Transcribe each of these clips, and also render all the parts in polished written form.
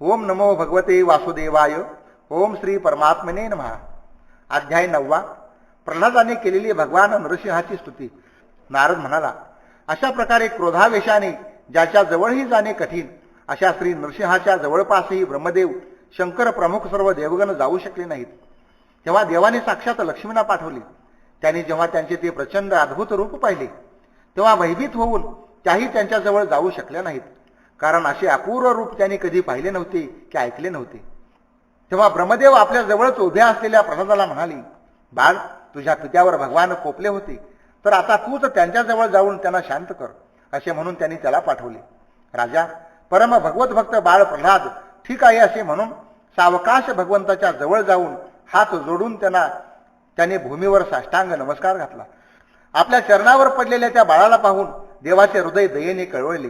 ओम नमो भगवते वासुदेवाय. ओम श्री परमात्मने नमः. अध्याय 9. प्रल्हादाने केलेली भगवान नरसिंहाची स्तुती. नारद म्हणाला, अशा प्रकारे क्रोधावेशाने ज्याच्या जवळही जाणे कठीण अशा श्री नरसिंहाच्या जवळपासही ब्रह्मदेव, शंकर प्रमुख सर्व देवगण जाऊ शकले नाहीत. तेव्हा देवाने साक्षात लक्ष्मींना पाठवले. त्यांनी जेव्हा त्यांचे ते प्रचंड अद्भुत रूप पाहिले तेव्हा भयभीत होऊन त्याही त्यांच्याजवळ जाऊ शकल्या नाहीत. कारण असे अपूर्व रूप त्यांनी कधी पाहिले नव्हते की ऐकले नव्हते. तेव्हा ब्रह्मदेव आपल्या जवळच उभ्या असलेल्या प्रल्हादाला म्हणाले, बाळ, तुझ्या पित्यावर भगवान कोपले होते, तर आता तूच त्यांच्याजवळ जाऊन त्यांना शांत कर, असे म्हणून त्यांनी त्याला पाठवले. राजा, परम भगवत भक्त बाळ प्रल्हाद ठीक आहे असे म्हणून सावकाश भगवंताच्या जवळ जाऊन हात जोडून त्याने भूमीवर साष्टांग नमस्कार घातला. आपल्या चरणावर पडलेल्या त्या बाळाला पाहून देवाचे हृदय दयेने कळवळले.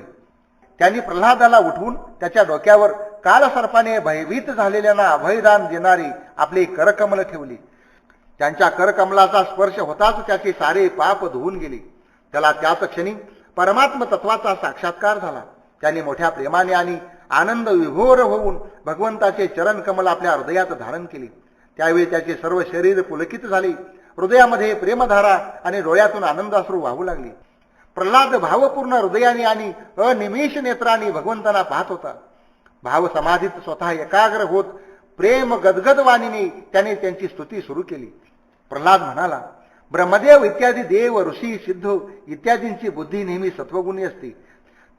त्यांनी प्रल्हादाला उठवून त्याच्या डोक्यावर कालसर्पाने भयभीत झालेल्यांना अभयदान देणारी आपली करकमल ठेवली. त्यांच्या करकमलाचा स्पर्श होताच त्याचे सारे पाप धुवून गेले. त्याला त्याच क्षणी परमात्म तत्वाचा साक्षात्कार झाला. त्यांनी मोठ्या प्रेमाने आणि आनंद विभोर होऊन भगवंताचे चरण कमल आपल्या हृदयात धारण केले. त्यावेळी त्याचे सर्व शरीर पुलकित झाले. हृदयामध्ये प्रेमधारा आणि डोळ्यातून आनंदाश्रू वाहू लागले. प्रल्हाद भावपूर्ण हृदयाने आणि अनिमेष नेत्राने भगवंतांना पाहत होता. भाव समाधीत स्वतः एकाग्र होत प्रेम गदगद वाणीने त्याने त्यांची स्तुती सुरू केली. प्रल्हाद म्हणाला, ब्रह्मदेव इत्यादी देव, ऋषी, सिद्ध इत्यादींची बुद्धी नेहमी सत्वगुणी असते.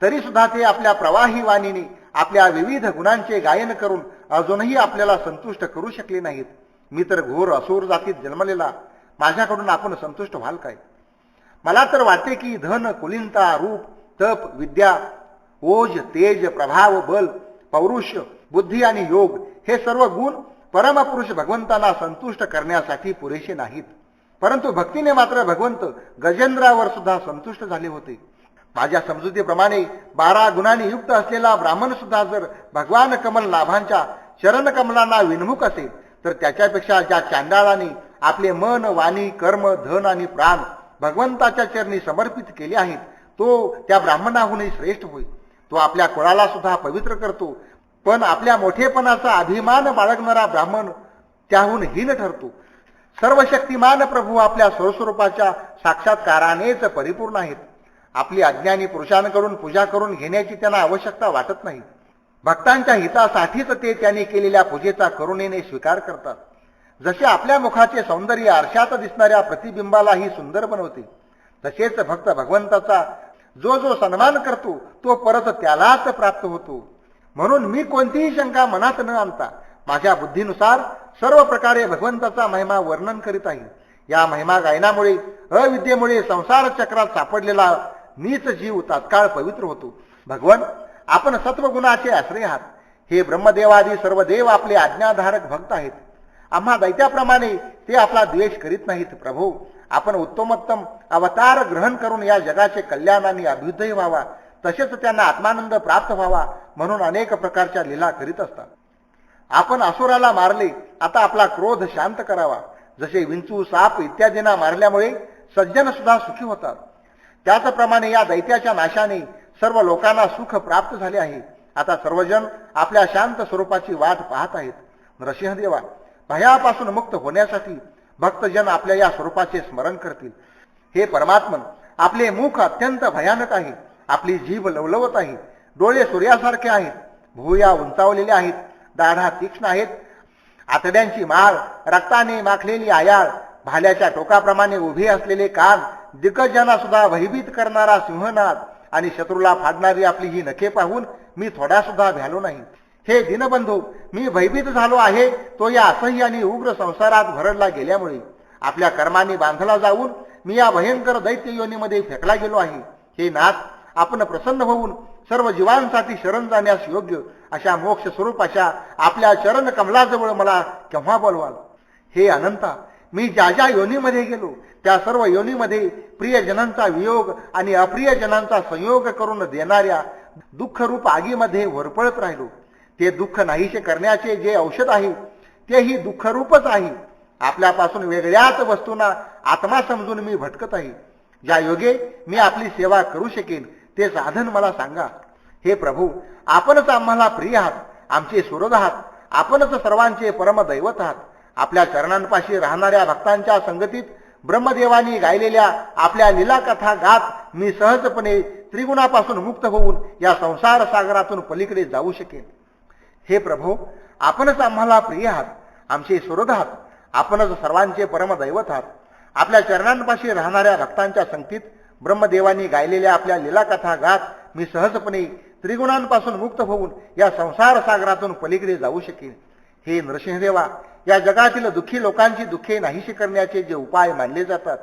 तरी सुद्धा ते आपल्या प्रवाही वाणीने आपल्या विविध गुणांचे गायन करून अजूनही आपल्याला संतुष्ट करू शकले नाहीत. मी तर घोर असुर जातीत जन्मलेला, माझ्याकडून आपण संतुष्ट व्हाल काय? मला तर वाटते की धन, कुलीनता, रूप, तप, विद्या, ओज, तेज, प्रभाव, बल, पौरुष, बुद्धी आणि योग हे सर्व गुण परमपुरुष भगवंतांना संतुष्ट करण्यासाठी पुरेसे नाहीत. परंतु भक्तीने मात्र भगवंत गजेंद्रावर सुद्धा संतुष्ट झाले होते. माझ्या समजुतीप्रमाणे 12 गुणांनी युक्त असलेला ब्राह्मण सुद्धा जर भगवान कमल लाभांच्या चरण कमलांना विन्मुख असेल तर त्याच्यापेक्षा ज्या चांडाळाने आपले मन, वाणी, कर्म, धन आणि प्राण भगवंताच्या चरणी समर्पित केले आहेत, तो त्या ब्राह्मणाहूनही श्रेष्ठ होईल. तो आपल्या कुळाला सुद्धा पवित्र करतो, पण आपल्या मोठेपणाचा अभिमान बाळगणारा ब्राह्मण त्याहून हीन ठरतो. सर्वशक्तिमान प्रभू आपल्या स्वस्वरूपाच्या साक्षात्कारानेच परिपूर्ण आहेत. आपली अज्ञानी पुरुषांकडून पूजा करून घेण्याची त्यांना आवश्यकता वाटत नाही. भक्तांच्या हितासाठीच ते त्यांनी केलेल्या पूजेचा करुणेने स्वीकार करतात. जसे आपल्या मुखाचे सौंदर्य आरशात दिसणाऱ्या प्रतिबिंबालाही सुंदर बनवते, तसेच भक्त भगवंताचा जो सन्मान करतो तो परत त्यालाच प्राप्त होतो. म्हणून मी कोणतीही शंका मनात न आणता माझ्या बुद्धीनुसार सर्व प्रकारे भगवंताचा महिमा वर्णन करीत आहे. या महिमा गायनामुळे अविद्येमुळे संसार चक्रात सापडलेला नीच जीव तात्काळ पवित्र होतो. भगवन, आपण सत्वगुणाचे आश्रय आहात. हे ब्रह्मदेवादी सर्व देव आपले आज्ञाधारक भक्त आहेत. आम्हा दैत्याप्रमाणे ते आपला द्वेष करीत नाहीत. प्रभू, आपण उत्तमोत्तम अवतार ग्रहण करून या जगाचे कल्याण आणि अभ्युदय व्हावा, तसेच त्यांना आत्मानंद प्राप्त व्हावा म्हणून अनेक प्रकारच्या लीला करीत असतात. आपण असुराला मारले, आता आपला क्रोध शांत करावा. जसे विंचू, साप इत्यादींना मारल्यामुळे सज्जन सुद्धा सुखी होतात, त्याचप्रमाणे या दैत्याच्या नाशाने सर्व लोकांना सुख प्राप्त झाले आहे. आता सर्वजण आपल्या शांत स्वरूपाची वाट पाहत आहेत. नरसिंहदेवा, भयापासून मुक्त होण्यासाठी भक्तजन आपल्या या स्वरूपाचे स्मरण करतील. हे परमात्मन, आपले मुख अत्यंत भयानक आहे, आपली जीभ लवलवत आहे, डोळे सूर्यासारखे आहेत, भुवया उंचावलेले आहेत, दाढा तीक्ष्ण आहेत, आतड्यांची माळ, रक्ताने माखलेली आयाळ, भाल्याच्या टोकाप्रमाणे उभे असलेले कान, दिग्गजांना सुद्धा भयभीत करणारा सिंहनाद आणि शत्रूला फाडणारी आपली ही नखे पाहून मी थोडा सुद्धा भ्यालो नाही. हे दीनबंधू, मी भयभीत झालो आहे तो या असह्य आणि उग्र संसारात भरडला गेल्यामुळे. आपल्या कर्माने बांधला जाऊन मी या भयंकर दैत्य योनीमध्ये फेकला गेलो आहे. हे नाथ, आपण प्रसन्न होऊन सर्व जीवांसाठी शरण जाण्यास योग्य अशा मोक्ष स्वरूप अशा आपल्या चरण कमलाजवळ मला केव्हा बोलवाल? हे अनंता, मी ज्या ज्या योनीमध्ये गेलो त्या सर्व योनीमध्ये प्रियजनांचा वियोग आणि अप्रियजनांचा संयोग करून देणाऱ्या दुःखरूप आगीमध्ये वरपळत राहिलो. ते दुःख नाहीसे करण्याचे जे औषध आहे तेही दुःखरूपच आहे. आपल्यापासून वेगळ्याच वस्तूंना आत्मा समजून मी भटकत आहे. ज्या योगे मी आपली सेवा करू शकेन ते साधन मला सांगा. हे प्रभू, आपणच आम्हाला प्रिय आहात. आमचे सुहृद आहात, आपणच सर्वांचे परमदैवत आहात. आपल्या चरणांपाशी राहणाऱ्या भक्तांच्या संगतीत ब्रह्मदेवानी गायलेल्या आपल्या लीला कथा गात मी सहजपणे त्रिगुणापासून मुक्त होऊन या संसार सागरातून पलीकडे जाऊ शकेन. हे प्रभो, आपणच आम्हाला प्रिय आहात, आमचे सुहृद आहात, आपणच सर्वांचे परमदैवत आहात. आपल्या चरणांपाशी राहणाऱ्या भक्तांच्या संगतीत ब्रह्मदेवानी गायलेल्या आपल्या लीला कथा गात मी सहजपणे त्रिगुणांपासून मुक्त होऊन या संसार सागरातून पलीकडे जाऊ शकेन. हे नरसिंहदेवा, या जगातील दुःखी लोकांची दुःखे नाहीशी करण्याचे जे उपाय मानले जातात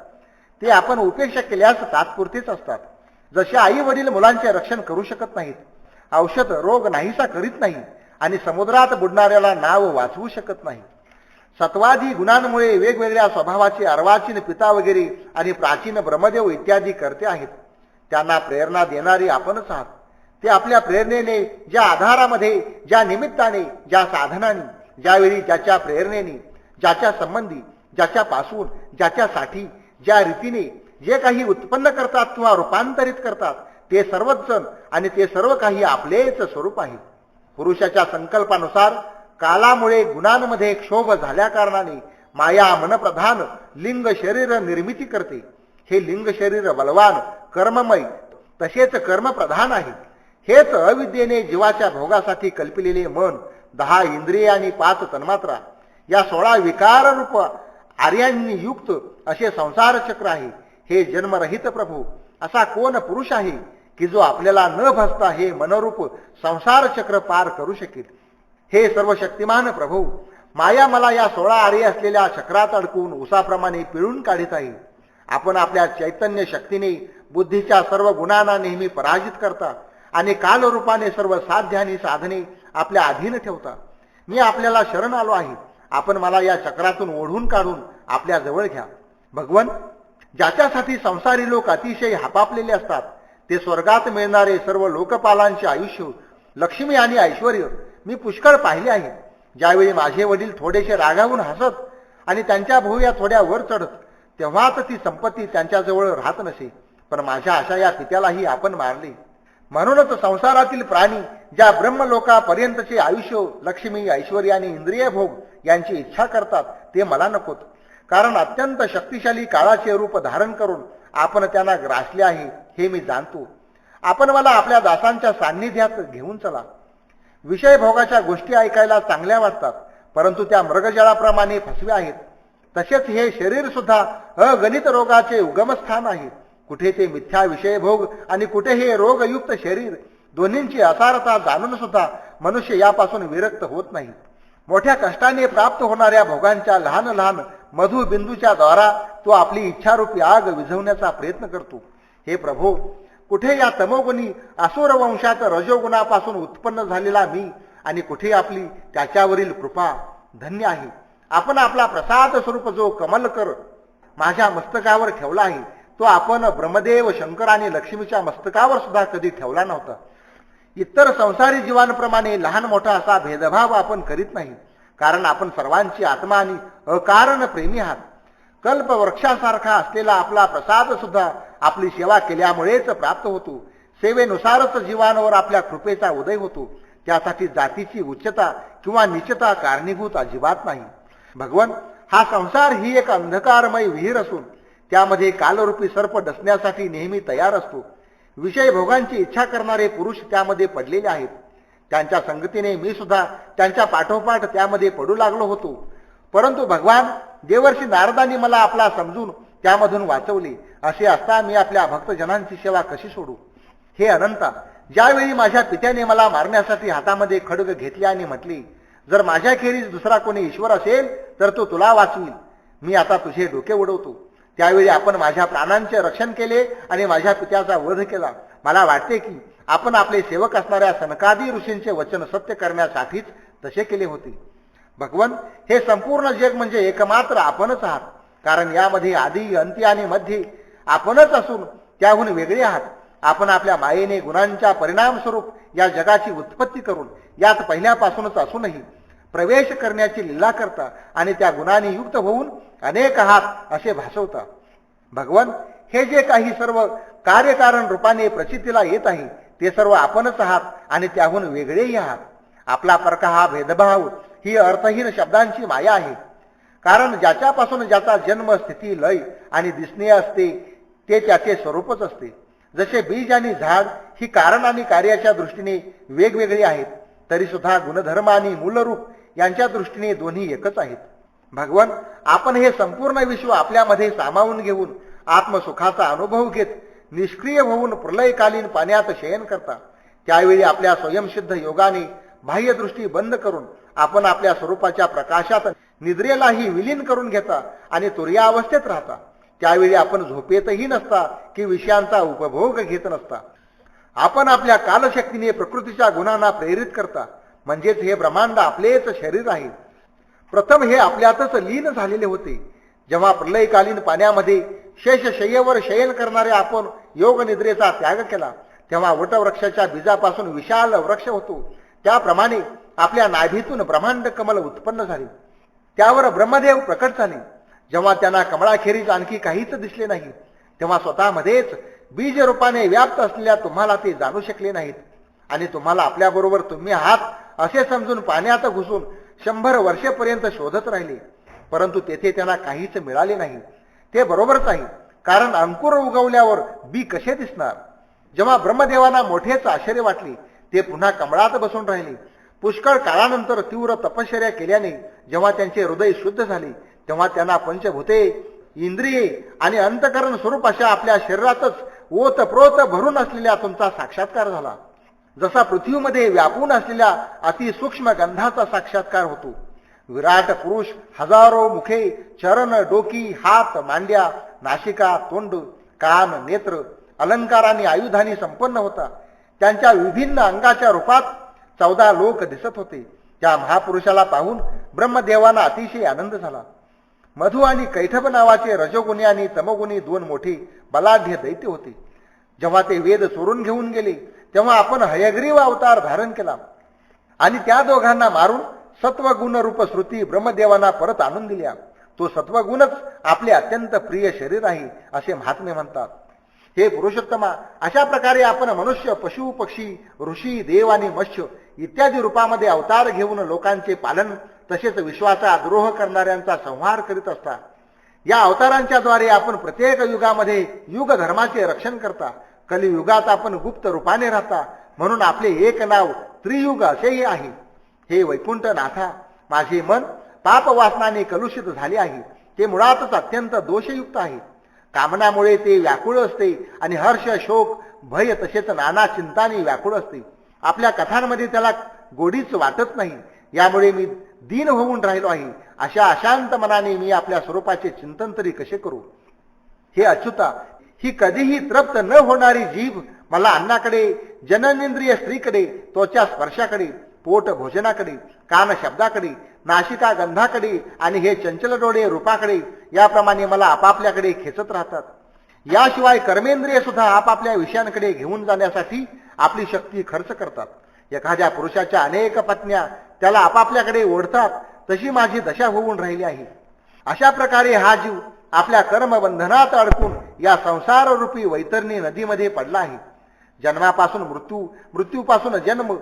ते आपण उपेक्षा केल्यास तात्पुरतेच असतात. जसे आई वडील मुलांचे रक्षण करू शकत नाहीत, औषध रोग नाहीसा करीत नाही आणि समुद्रात बुडणाऱ्याला नाव वाचवू शकत नाही. सत्वादी गुणांमुळे वेगवेगळ्या स्वभावाचे अर्वाचीन पिता वगैरे आणि प्राचीन ब्रह्मदेव इत्यादी करते आहेत. त्यांना प्रेरणा देणारी आपणच आहात. ते आपल्या प्रेरणेने, ज्या आधारामध्ये, ज्या निमित्ताने, ज्या साधनाने, ज्यावेळी, ज्याच्या प्रेरणेने, ज्याच्या संबंधी, ज्याच्यापासून, ज्याच्यासाठी, ज्या रीतीने जे काही उत्पन्न करतात किंवा रूपांतरित करतात ते सर्वच जण आणि ते सर्व काही आपलेच स्वरूप आहे. पुरुषाच्या संकल्पानुसार कालामुळे गुणांमध्ये क्षोभ झाल्या कारणाने माया मनप्रधान लिंग शरीर निर्मिती करते. हे लिंग शरीर बलवान, कर्ममय, तसेच कर्मप्रधान आहे. हेच अविद्येने जीवाच्या भोगासाठी कल्पिलेले मन, 10 इंद्रिये आणि 5 तन्मात्रा, या 16 विकार रूप आर्यांनी युक्त असे संसार चक्र आहे. हे जन्मरहित प्रभू, असा कोण पुरुष आहे की जो आपल्याला न भसता हे मनरूप संसार चक्र पार करू शकेल. हे सर्व शक्तिमान प्रभू, माया मला या 16 आर्य असलेल्या चक्रात अडकून उसाप्रमाणे पिळून काढीत आहे. आपण आपल्या चैतन्य शक्तीने बुद्धीच्या सर्व गुणांना नेहमी पराजित करता आणि कालरूपाने सर्व साध्य आणि साधने आपल्या अधीन ठेवता. मी आपल्याला शरण आलो आहे. आपण मला या चक्रातून ओढून काढून आपल्या जवळ घ्या. भगवन, ज्याच्यासाठी संसारी लोक अतिशय हापापलेले असतात ते स्वर्गात मिळणारे सर्व लोकपालांचे आयुष्य, लक्ष्मी आणि ऐश्वर मी पुष्कळ पाहिले आहे. ज्यावेळी माझे वडील थोडेसे रागावून हसत आणि त्यांच्या भुवया थोड्या वर चढत तेव्हाच ती संपत्ती त्यांच्याजवळ राहत नसे. पण माझ्या अशा या पित्यालाही आपण मारले. म्हणूनच संसारातील प्राणी ज्या ब्रह्मलोकापर्यंतचे आयुष्य, लक्ष्मी, ऐश्वर्य आणि इंद्रिय भोग यांची इच्छा करतात ते मला नकोत. कारण अत्यंत शक्तिशाली काळाचे रूप धारण करून आपण त्यांना ग्रासले आहे हे मी जाणतो. आपण मला आपल्या दासांच्या सान्निध्यात घेऊन चला. विषय भोगाच्या गोष्टी ऐकायला चांगल्या वाटतात, परंतु त्या मृगजळाप्रमाणे फसव्या आहेत. तसेच हे शरीर सुद्धा अगणित रोगाचे उगमस्थान आहे. कुठे ते मिथ्या विषय भोग आणि कुठे हे रोगयुक्त शरीर, दोन्हींची असारता जाणून सुद्धा मनुष्य यापासून विरक्त होत नाही. मोठ्या कष्टाने प्राप्त होणाऱ्या भोगांच्या लहान लहान मधुबिंदूच्या द्वारा तो आपली इच्छारूपी आग विझवण्याचा प्रयत्न करतो. हे प्रभो, कुठे या तमोगुणी असुर वंशात रजोगुणापासून उत्पन्न झालेला मी आणि कुठे आपली त्याच्यावरील कृपा. धन्य आहे आपण आपला प्रसाद स्वरूप जो कमलकर माझ्या मस्तकावर ठेवला आहे तो आपण ब्रह्मदेव, शंकर आणि लक्ष्मीच्या मस्तकावर सुद्धा कधी ठेवला नव्हता. इतर संसारी जीवांप्रमाणे लहान मोठा असा भेदभाव आपण करीत नाही, कारण आपण सर्वांची आत्मा आणि अकारण प्रेमी आहात. कल्पवृक्षासारखा असलेला आपला प्रसाद सुद्धा आपली सेवा केल्यामुळेच प्राप्त होतो. सेवेनुसारच जीवांवर आपल्या कृपेचा उदय होतो. त्यासाठी जातीची उच्चता किंवा नीचता कारणीभूत अजिबात नाही. भगवन, हा संसार ही एक अंधकारमय विहीर असून त्यामध्ये कालरूपी सर्प डसण्यासाठी नेहमी तयार असतो. विषय भोगांची इच्छा करणारे पुरुष त्यामध्ये पडलेले आहेत. त्यांच्या संगतीने मी सुद्धा त्यांच्या पाठोपाठ त्यामध्ये पडू लागलो होतो. परंतु भगवान, देवर्षी नारदांनी मला आपला समजून त्यामधून वाचवले. असे असता मी आपल्या भक्तजनांची सेवा कशी सोडू? हे अनंता, ज्यावेळी माझ्या पित्याने मला मारण्यासाठी हातामध्ये खड्ग घेतले आणि म्हटले, जर माझ्याखेरीज दुसरा कोणी ईश्वर असेल तर तो तुला वाचवील, मी आता तुझे डोके उडवतो. त्यावेळी आपण माझ्या प्राणांचे रक्षण केले आणि माझ्या पित्याचा वध केला. मला वाटते की आपण आपले सेवक असणाऱ्या सनकादी ऋषींचे वचन सत्य करण्यासाठीच तसे केले होते. भगवन, हे संपूर्ण जग म्हणजे एकमात्र आपणच आहात. कारण यामध्ये आधी, अंती आणि मध्ये आपणच असून त्याहून वेगळे आहात. आपण आपल्या मायेने गुणांच्या परिणामस्वरूप या जगाची उत्पत्ती करून यात पहिल्यापासूनच असूनही प्रवेश करण्याची लीला करता आणि त्या गुणांनी युक्त होऊन अनेक आहात असे भासवता. भगवन, हे जे काही सर्व कार्यकारण रूपाने प्रचितीला येत आहे ते सर्व आपणच आहात आणि त्याहून वेगळेही आहात. आपला परका हा भेदभाव ही अर्थहीन शब्दांची माया आहे. कारण ज्याच्यापासून ज्याचा जन्म, स्थिती, लय आणि दिसणे असते ते त्याचे स्वरूपच असते. जसे बीज आणि झाड ही कारण आणि कार्याच्या दृष्टीने वेगवेगळी आहेत, तरी सुद्धा गुणधर्म आणि मूलरूप यांच्या दृष्टीने दोन्ही एकच आहेत. भगवान, आपण हे संपूर्ण विश्व आपल्यामध्ये सामावून घेऊन आत्मसुखाचा अनुभव घेत निष्क्रिय होऊन प्रलयकालीन पाण्यात शयन करता. त्यावेळी आपल्या स्वयंसिद्ध योगाने बाह्यदृष्टी बंद करून आपण आपल्या स्वरूपाच्या प्रकाशात निद्रेलाही विलीन करून घेता आणि तुर्यावस्थेत राहता. त्यावेळी आपण झोपेतही नसता की विषयांचा उपभोग घेत नसता. आपण आपल्या कालशक्तीने प्रकृतीच्या गुणांना प्रेरित करता. म्हणजेच हे ब्रह्मांड आपलेच शरीर आहे. प्रथम हे आपल्यातच लीन झालेले होते. जेव्हा प्रलयकालीन पाण्यामध्ये शेषशय्येवर शयन करणारे आपण योग निद्रेचा त्याग केला, तेव्हा वटवृक्षाच्या बीजापासून विशाल वृक्ष होतो. त्याप्रमाणे आपल्या नाभीतून ब्रह्मांड कमल उत्पन्न झाले. त्यावर ब्रह्मदेव प्रकट झाले. जेव्हा त्यांना कमळाखेरीज आणखी काहीच दिसले नाही, तेव्हा स्वतःमध्येच बीज रूपाने व्याप्त असलेल्या तुम्हाला ते जाणू शकले नाहीत आणि तुम्हाला आपल्याबरोबर तुम्ही आहात असे समजून पाण्यात घुसून 100 वर्षेपर्यंत शोधत राहिले. परंतु तेथे त्यांना काहीच मिळाले नाही. ते बरोबरच आहे, कारण अंकुर उगवल्यावर बी कसे दिसणार. जेव्हा ब्रह्मदेवांना मोठेच आश्चर्य वाटले, ते पुन्हा कमळात बसून राहिले. पुष्कळ काळानंतर तीव्र तपश्चर्या केल्याने जेव्हा त्यांचे हृदय शुद्ध झाले, तेव्हा त्यांना पंचभूते, इंद्रिये आणि अंतकरण स्वरूप अशा आपल्या शरीरातच ओतप्रोत भरून असलेल्या तुमचा साक्षात्कार झाला. जसा पृथ्वीमध्ये व्यापून असलेल्या अतिसूक्ष्म गंधाचा साक्षात्कार होतो. विराट पुरुष हजारो मुखे, चरण, डोकी, हात, मांड्या, नाशिका, तोंड, कान, नेत्र, अलंकारांनी आयुधांनी संपन्न होता. त्यांच्या विभिन्न अंगाच्या रूपात 14 लोक दिसत होते. त्या महापुरुषाला पाहून ब्रह्मदेवांना अतिशय आनंद झाला. मधु आणि कैठभ नावाचे रजोगुणी आणि तमोगुणी 2 मोठे बलाढ्य दैत्य होते. जेव्हा ते वेद चोरून घेऊन गेले, तेव्हा आपण हयग्रीव अवतार धारण केला आणि त्या दोघांना मारून सत्वगुण रूप श्रुती ब्रह्मदेवांना परत आणून दिल्या. तो सत्वगुणच आपले अत्यंत प्रिय शरीर आहे असे महात्मे म्हणतात. हे पुरुषोत्तमा, अशा प्रकारे आपण मनुष्य, पशु, पक्षी, ऋषी, देव आणि मत्स्य इत्यादी रूपामध्ये अवतार घेऊन लोकांचे पालन तसेच विश्वाचा द्रोह करणाऱ्यांचा संहार करीत असता. या अवतारांच्या द्वारे आपण प्रत्येक युगामध्ये युग धर्माचे रक्षण करता. कलियुगात आपण गुप्त रूपाने राहता, म्हणून आपले एक नाव त्रियुग असेही आहे. हे वैकुंठनाथा, माझे मन पापवासनाने कलुषित झाले आहे. ते मुळातच अत्यंत दोषयुक्त आहे. कामनामुळे ते व्याकुळ असते आणि हर्ष, शोक, भय तसेच नाना चिंताने व्याकुळ असते. आपल्या कथांमध्ये त्याला गोडीच वाटत नाही. यामुळे मी दीन होऊन राहिलो आहे. अशा अशांत मनाने मी आपल्या स्वरूपाचे चिंतन तरी कसे करू. हे अच्युता, ही कधीही तृप्त न होणारी जीभ मला अन्नाकडे, जननेंद्रिय स्त्रीकडे, त्वचा स्पर्शाकडे, पोट भोजनाकडे, कान शब्दाकडे, नाशिका गंधाकडे आणि हे चंचल डोळे रूपाकडे याप्रमाणे मला आपापल्याकडे खेचत राहतात. याशिवाय कर्मेंद्रिय सुद्धा आपापल्या विषयांकडे घेऊन जाण्यासाठी आपली शक्ती खर्च करतात. एखाद्या पुरुषाच्या अनेक पत्न्या त्याला आपापल्याकडे ओढतात, तशी माझी दशा होऊन राहिली आहे. अशा प्रकारे हा जीव आपल्या कर्मबंधनात अडकून या संसार रूपी वैतरणी नदीमध्ये पडला आहे. जन्मापासून मृत्यू, मृत्यूपासून जन्म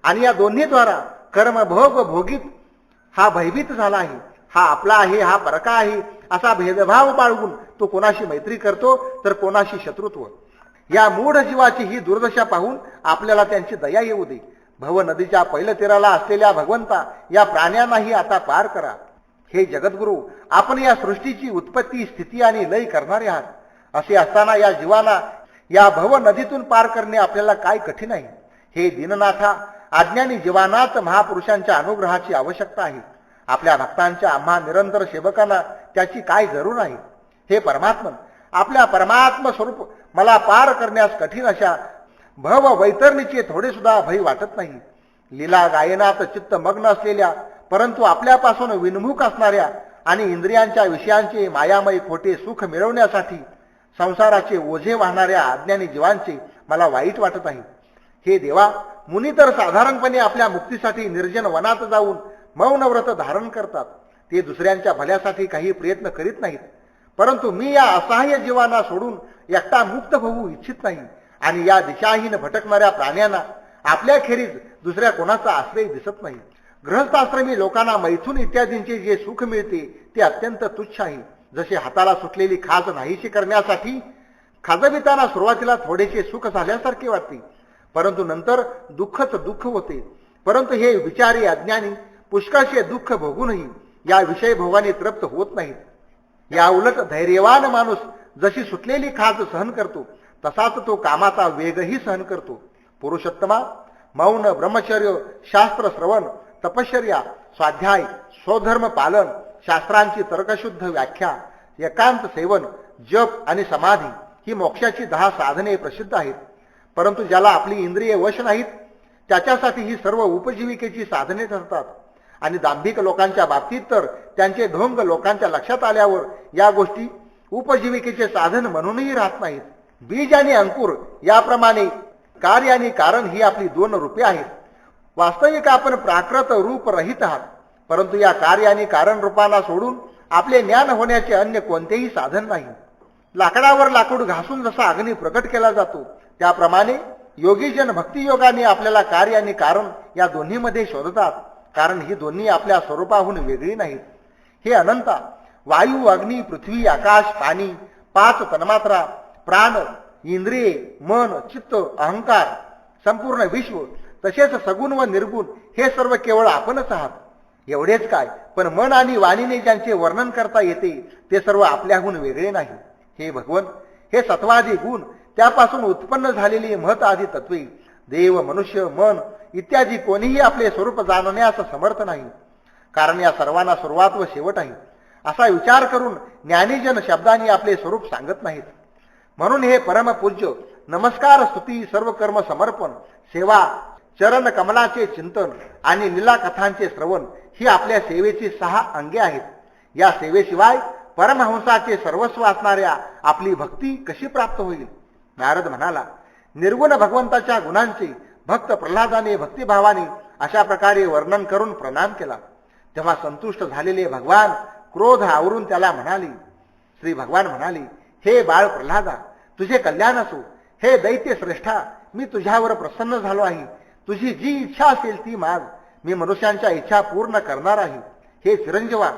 आणि या दोन्हीद्वारा कर्मभोग भोगीत हा भयभीत झाला आहे. हा आपला आहे, हा परका आहे असा भेदभाव बाळगून तो कोणाशी मैत्री करतो तर कोणाशी शत्रुत्व. या मूढ जीवाची ही दुर्दशा पाहून आपल्याला त्यांची दया येऊ दे. भव नदीच्या पहिल्या तीराला असलेल्या भगवंता, या प्राण्यांनाही आता पार करा. हे जगद्गुरु, आपण या सृष्टीची उत्पत्ती, स्थिती आणि लय करणारे आहात. असे असताना या जीवाला या भव नदीतून पार करणे आपल्याला काय कठीण आहे. हे दीननाथा, अज्ञानी जीवानाच महापुरुषांच्या अनुग्रहाची आवश्यकता आहे. आपल्या भक्तांच्या आम्हा निरंतर सेवकांना त्याची काय जरूर आहे. हे परमात्मन, आपल्या परमात्म स्वरूप मला पार करण्यास कठीण अशा भव वैतरणीचे थोडे सुद्धा भय वाटत नाही. लीला गायनात चित्त मग्न असलेल्या, परंतु आपल्यापासून विन्मुख असणाऱ्या आणि इंद्रियांच्या विषयांचे मायामय खोटे सुख मिळवण्यासाठी संसाराचे ओझे वाहणाऱ्या अज्ञानी जीवांचे मला वाईट वाटत आहे. हे देवा, मुनी तर साधारणपणे आपल्या मुक्तीसाठी निर्जन वनात जाऊन मौन व्रत धारण करतात. ते दुसऱ्यांच्या भल्यासाठी काही प्रयत्न करीत नाहीत. परंतु मी या असहाय्य जीवांना सोडून एकटा मुक्त होऊ इच्छित नाही आणि या दिशाहीन भटकणाऱ्या प्राण्यांना आपल्याखेरीज दुसऱ्या कोणाचा आश्रय दिसत नाही. गृहस्थाश्रमी लोकांना मैथून इत्यादींचे जे सुख मिळते ते अत्यंत तुच्छ आहे. जसे हाताला सुटलेली खाज नाहीशी करण्यासाठी खाजविताना सुरुवातीला थोडेसे सुख झाल्यासारखे वाटते, परंतु नंतर दुःखच दुःख होते. परंतु हे विचारी अज्ञानी पुष्कळशे दुःख भोगूनही या विषय भोगाने तृप्त होत नाहीत. या उलट धैर्यवान माणूस जशी सुटलेली खाज सहन करतो तसाच तो कामाचा वेगही सहन करतो. पुरुषोत्तमा, मौन, ब्रह्मचर्य, शास्त्र श्रवण, तपश्चर्या, स्वाध्याय, स्वधर्म पालन, शास्त्रांची तर्कशुद्ध व्याख्या, एकांत सेवन, जप आणि समाधी ही मोक्षाची 10 साधने प्रसिद्ध आहेत. परंतु ज्याला आपली इंद्रिये वश नाहीत त्याच्यासाठी ही सर्व उपजीविकेची साधने ठरतात. आणि दांभिक लोकांच्या बाबतीत तर त्यांचे ढोंग लोकांच्या लक्षात आल्यावर या गोष्टी उपजीविकेचे साधन म्हणूनही राहत नाहीत. बीज आणि अंकुर याप्रमाणे कार्य आणि कारण ही आपली 2 रूपे आहेत. वास्तविक आपण प्राकृत रूप रहित आहात, परंतु या कार्य आणि कारण रूपांना सोडून आपले ज्ञान होण्याचे अन्य कोणतेही साधन नाही. लाकडावर लाकूड घासून जसा अग्नी प्रकट केला जातो त्याप्रमाणे योगीजन भक्तियोगाने आपल्याला कार्य आणि कारण या दोन्हीमध्ये शोधतात, कारण ही दोन्ही आपल्या स्वरूपाहून वेगळी नाहीत. हे अनंता, वायू, अग्नी, पृथ्वी, आकाश, पाणी, 5 तन्मात्रा, प्राण, इंद्रिये, मन, चित्त, अहंकार, संपूर्ण विश्व, तसेच सगुण व निर्गुण हे सर्व केवळ आपणच आहात. एवढेच काय, पण मन आणि वाणीने ज्यांचे वर्णन करता येते ते सर्व आपल्याहून वेगळे नाही. हे भगवन, हे सत्वादी गुण, त्यापासून उत्पन्न झालेली महत आदी तत्वे, देव, मनुष्य, मन इत्यादी कोणीही आपले स्वरूप जाणण्यास समर्थ नाही, कारण या सर्वांना सुरुवात व शेवट आहे. असा विचार करून ज्ञानीजन शब्दांनी आपले स्वरूप सांगत नाहीत. म्हणून हे परमपूज्य, नमस्कार, स्तुती, सर्व कर्म समर्पण, सेवा, चरण कमलाचे चिंतन आणि लीला कथांचे श्रवण ही आपल्या सेवेची 6 अंगे आहेत. या सेवेशिवाय परमहंसाचे सर्वस्व असणाऱ्या आपली भक्ती कशी प्राप्त होईल? नारद म्हणाला, निर्गुण भगवंताच्या गुणांचे भक्त प्रल्हादाने भक्तिभावाने अशा प्रकारे वर्णन करून प्रणाम केला. तेव्हा संतुष्ट झालेले भगवान क्रोध आवरून त्याला म्हणाले, श्री भगवान म्हणाले, हे बाळ प्रल्हादा, तुझे कल्याण असो. हे दैत्य श्रेष्ठा, मी तुझ्यावर प्रसन्न झालो आहे. तुझी जी इच्छा असेल ती माग, मी मनुष्यांच्या इच्छा पूर्ण करणार आहे. हे चिरंजीवा,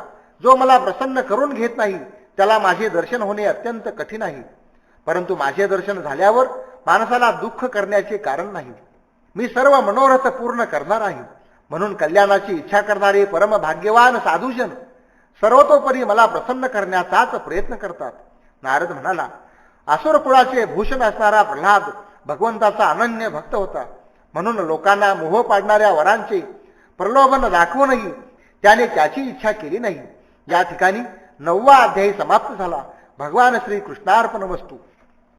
जो मला प्रसन्न करून घेत नाही त्याला माझे दर्शन होणे अत्यंत कठीण आहे. परंतु माझे दर्शन झाल्यावर माणसाला दुःख करण्याचे कारण नाही. मी सर्व मनोरथ पूर्ण करणार आहे. म्हणून कल्याणाची इच्छा करणारे परमभाग्यवान साधूजन सर्वतोपरी मला प्रसन्न करण्याचाच प्रयत्न करतात. नारद म्हणाला, असुर कुळाचे भूषण असणारा प्रल्हाद भगवंताचा अनन्य भक्त होता. म्हणून लोकांना मोह पाडणाऱ्या वरांचे प्रलोभन दाखवूनही त्याने त्याची इच्छा केली नाही. या ठिकाणी 9वा अध्याय समाप्त झाला. भगवान श्री कृष्णार्पण वस्तू.